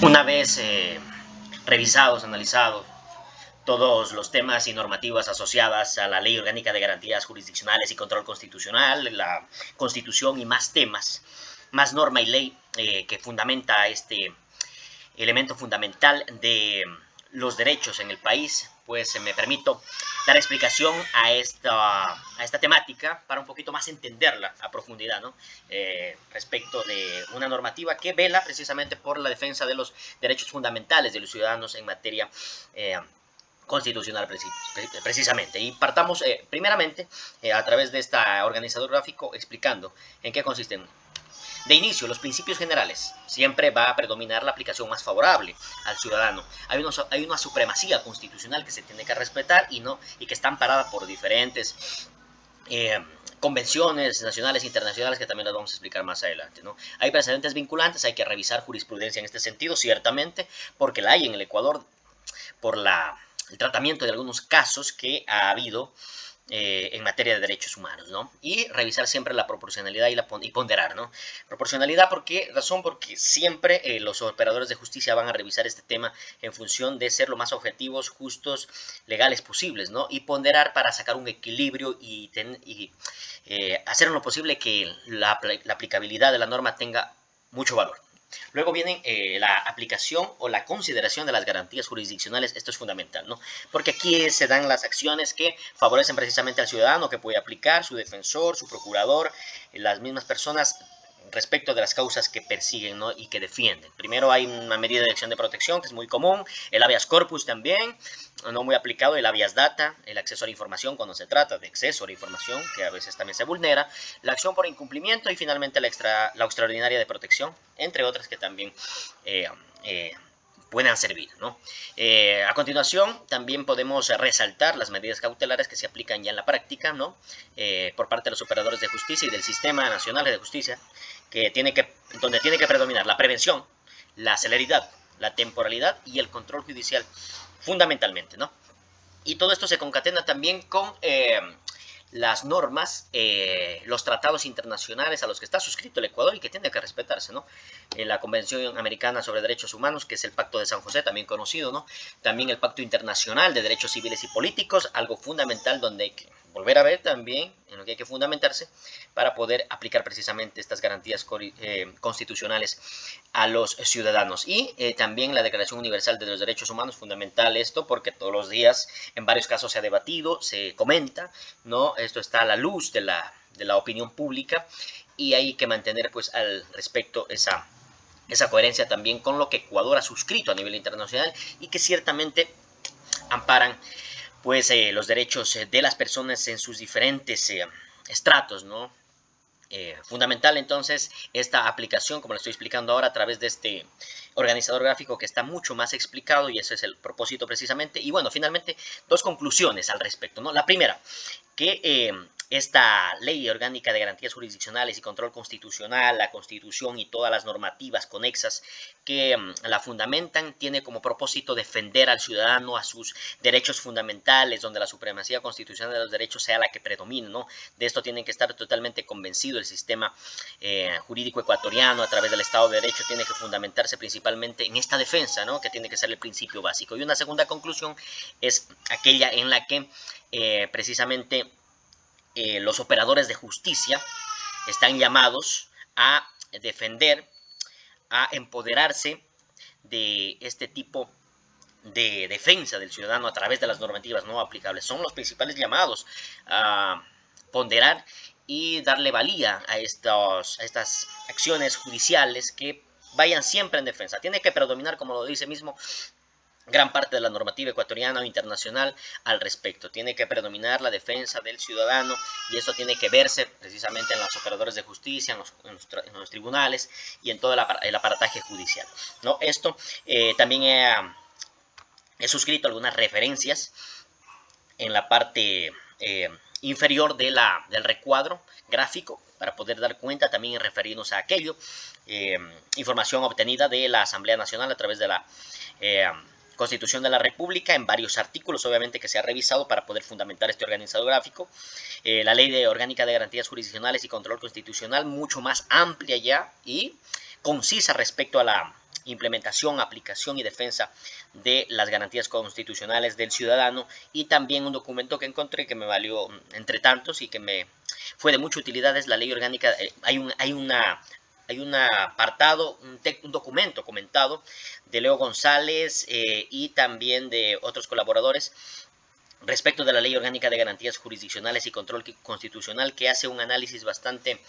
Una vez revisados, analizados todos los temas y normativas asociadas a la Ley Orgánica de Garantías Jurisdiccionales y Control Constitucional, la Constitución y más temas, más norma y ley que fundamenta este elemento fundamental de los derechos en el país, pues me permito dar explicación a esta temática para un poquito más entenderla a profundidad, ¿no? Respecto de una normativa que vela precisamente por la defensa de los derechos fundamentales de los ciudadanos en materia constitucional precisamente. Y partamos primeramente a través de este organizador gráfico explicando en qué consisten. De inicio, los principios generales. Siempre va a predominar la aplicación más favorable al ciudadano. Hay una supremacía constitucional que se tiene que respetar y que está amparada por diferentes convenciones nacionales e internacionales que también las vamos a explicar más adelante, ¿no? Hay precedentes vinculantes, hay que revisar jurisprudencia en este sentido, ciertamente, porque la hay en el Ecuador por el tratamiento de algunos casos que ha habido en materia de derechos humanos, ¿no? Y revisar siempre la proporcionalidad y ponderar, ¿no? Proporcionalidad, ¿por qué razón? Porque siempre los operadores de justicia van a revisar este tema en función de ser lo más objetivos, justos, legales posibles, ¿no? Y ponderar para sacar un equilibrio y hacer lo posible que la aplicabilidad de la norma tenga mucho valor. Luego viene la aplicación o la consideración de las garantías jurisdiccionales. Esto es fundamental, ¿no? Porque aquí se dan las acciones que favorecen precisamente al ciudadano que puede aplicar, su defensor, su procurador, las mismas personas respecto de las causas que persiguen, ¿no? Y que defienden. Primero hay una medida de acción de protección que es muy común, el habeas corpus también, no muy aplicado, el habeas data, el acceso a la información cuando se trata de acceso a la información, que a veces también se vulnera, la acción por incumplimiento y finalmente la extraordinaria de protección, entre otras que también puedan servir, ¿no? A continuación, también podemos resaltar las medidas cautelares que se aplican ya en la práctica, ¿no? Por parte de los operadores de justicia y del Sistema Nacional de Justicia, donde tiene que predominar la prevención, la celeridad, la temporalidad y el control judicial, fundamentalmente, ¿no? Y todo esto se concatena también con las normas, los tratados internacionales a los que está suscrito el Ecuador y que tiene que respetarse, ¿no? La Convención Americana sobre Derechos Humanos, que es el Pacto de San José, también conocido, ¿no? También el Pacto Internacional de Derechos Civiles y Políticos, algo fundamental donde hay que volver a ver también en lo que hay que fundamentarse para poder aplicar precisamente estas garantías constitucionales a los ciudadanos. Y también la Declaración Universal de los Derechos Humanos, fundamental esto, porque todos los días en varios casos se ha debatido, se comenta, ¿no? Esto está a la luz de la opinión pública y hay que mantener pues al respecto esa coherencia también con lo que Ecuador ha suscrito a nivel internacional y que ciertamente amparan pues los derechos de las personas en sus diferentes estratos, ¿no? Fundamental entonces esta aplicación, como le estoy explicando ahora, a través de este organizador gráfico que está mucho más explicado y ese es el propósito precisamente. Y bueno, finalmente, dos conclusiones al respecto, ¿no? La primera, que esta ley orgánica de garantías jurisdiccionales y control constitucional, la constitución y todas las normativas conexas que la fundamentan, tiene como propósito defender al ciudadano, a sus derechos fundamentales, donde la supremacía constitucional de los derechos sea la que predomine, ¿no? De esto tiene que estar totalmente convencido el sistema jurídico ecuatoriano a través del Estado de Derecho, tiene que fundamentarse principalmente en esta defensa, ¿no? Que tiene que ser el principio básico. Y una segunda conclusión es aquella en la que precisamente los operadores de justicia están llamados a defender, a empoderarse de este tipo de defensa del ciudadano a través de las normativas no aplicables. Son los principales llamados a ponderar y darle valía a estas acciones judiciales que vayan siempre en defensa. Tiene que predominar, como lo dice mismo, gran parte de la normativa ecuatoriana o internacional al respecto. Tiene que predominar la defensa del ciudadano y eso tiene que verse precisamente en los operadores de justicia, en los tribunales y en todo el aparataje judicial, ¿no? Esto también he suscrito algunas referencias en la parte inferior del recuadro gráfico para poder dar cuenta también y referirnos a aquello. Información obtenida de la Asamblea Nacional a través de la Constitución de la República en varios artículos, obviamente, que se ha revisado para poder fundamentar este organizador gráfico. La Ley Orgánica de Garantías Jurisdiccionales y Control Constitucional, mucho más amplia ya y concisa respecto a la implementación, aplicación y defensa de las garantías constitucionales del ciudadano, y también un documento que encontré que me valió entre tantos y que me fue de mucha utilidad es la ley orgánica. Hay un apartado, un documento comentado de Leo González y también de otros colaboradores respecto de la Ley Orgánica de Garantías Jurisdiccionales y Control Constitucional, que hace un análisis bastante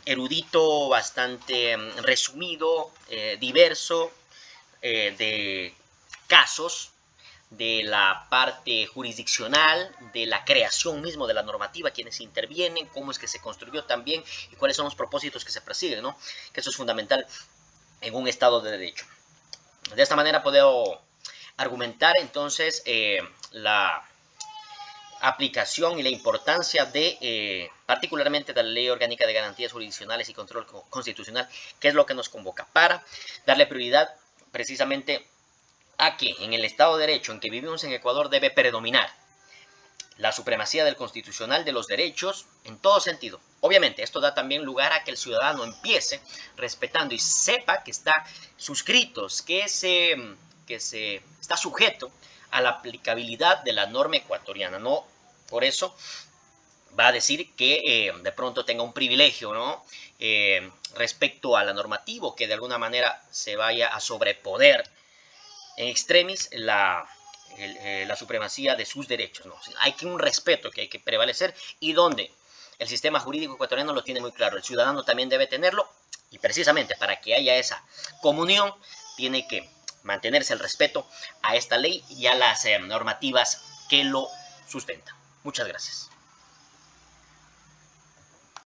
erudito, bastante resumido, diverso, de casos de la parte jurisdiccional, de la creación mismo de la normativa, quienes intervienen, cómo es que se construyó también y cuáles son los propósitos que se persiguen, ¿no? Que eso es fundamental en un Estado de Derecho. De esta manera puedo argumentar entonces la aplicación y la importancia de, particularmente de la Ley Orgánica de Garantías Jurisdiccionales y Control Constitucional, que es lo que nos convoca para darle prioridad precisamente a que en el Estado de Derecho en que vivimos en Ecuador debe predominar la supremacía del constitucional, de los derechos, en todo sentido. Obviamente, esto da también lugar a que el ciudadano empiece respetando y sepa que está suscrito, que se está sujeto a la aplicabilidad de la norma ecuatoriana. No por eso va a decir que de pronto tenga un privilegio, ¿no? Respecto a la normativa, que de alguna manera se vaya a sobreponer en extremis la supremacía de sus derechos, ¿no? Hay que un respeto que hay que prevalecer, y donde el sistema jurídico ecuatoriano lo tiene muy claro, el ciudadano también debe tenerlo, y precisamente para que haya esa comunión tiene que mantenerse el respeto a esta ley y a las normativas que lo sustentan. Muchas gracias.